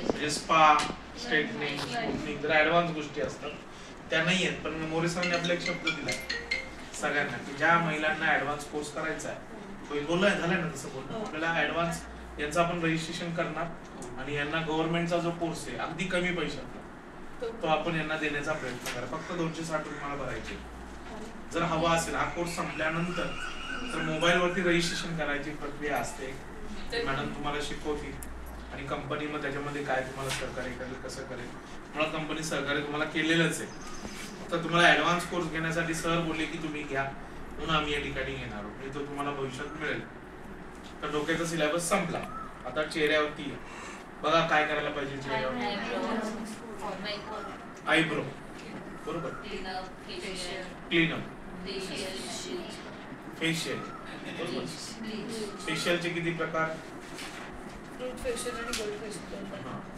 म्हणजे spa, straightening, smoothening जर advance गोष्टी असतात त्या नाही आहेत. पण मोरेसरांनी आपला एक शब्द दिला सगळ्यांना की ज्या महिलांना ऍडव्हान्स कोर्स करायचा आहे, बोललाय झालाय ना तसं बोलणं, आपल्याला ऍडव्हान्स यांचं आपण रजिस्ट्रेशन करणार आणि यांना गव्हर्नमेंटचा जो कोर्स आहे अगदी कमी पैशात तो आपण यांना देण्याचा प्रयत्न करा. फक्त 260 रुपये भरायचे. जर हवा असेल हा कोर्स संपल्यानंतर तर मोबाईलवरती रजिस्ट्रेशन करायची प्रक्रिया असते. मॅडम तुम्हाला शिकवतील आणि कंपनी मग त्याच्यामध्ये काय तुम्हाला सहकार्य करेल, कसं करेल. मला कंपनी सहकार्य तुम्हाला केलेलंच आहे. तर तुम्हाला ऍडव्हान्स कोर्स घेण्यासाठी सर बोलले की तुम्ही घ्या म्हणून आम्ही या ठिकाणी घेणार आहोत. म्हणजे तो तुम्हाला भविष्यात मिळेल. तर डोक्याचा सिलेबस संपला. आता चेहऱ्यावरती बघा काय करायला पाहिजे. चेहऱ्यावर आयब्रो बरोबर, क्लीनअप, फेशियल बरोबर. फेशियलचे किती प्रकार?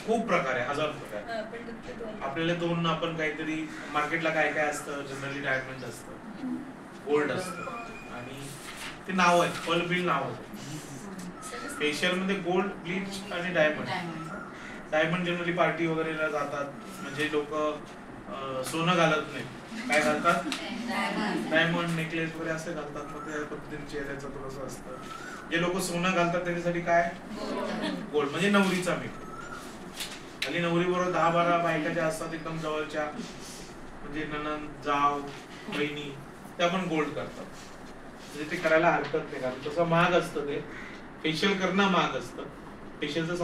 खूप प्रकार आहे, हजार प्रकार. आपल्याला दोन आपण काहीतरी मार्केटला काय काय असतं, जनरली डायमंड असतं, गोल्ड असतं आणि ते नाव आहेत, पल बिल नाव आहे. फेशियल मध्ये गोल्ड, ब्लीच आणि डायमंड. डायमंड जनरली पार्टी वगैरेला जातात, म्हणजे लोक सोनं घालत नाही, काय घालतात? डायमंड नेकलेस वगैरे असे घालतात. मग त्या पद्धतीने चेहऱ्याचं थोडंसं असतं. जे लोक सोनं घालतात त्यांच्यासाठी काय? गोल्ड. म्हणजे नवरीचा मेकअप. आणि नवरी बरोबर 10-12 बायका ज्या असतात एकदम जवळच्या, म्हणजे नणंद, जाव, बहिणी, त्या पण गोल्ड करतात. म्हणजे ते करायला हरकत नाही, कारण तसं महाग असतं. ते फेशियल करणं महाग असतं. फेशियलचं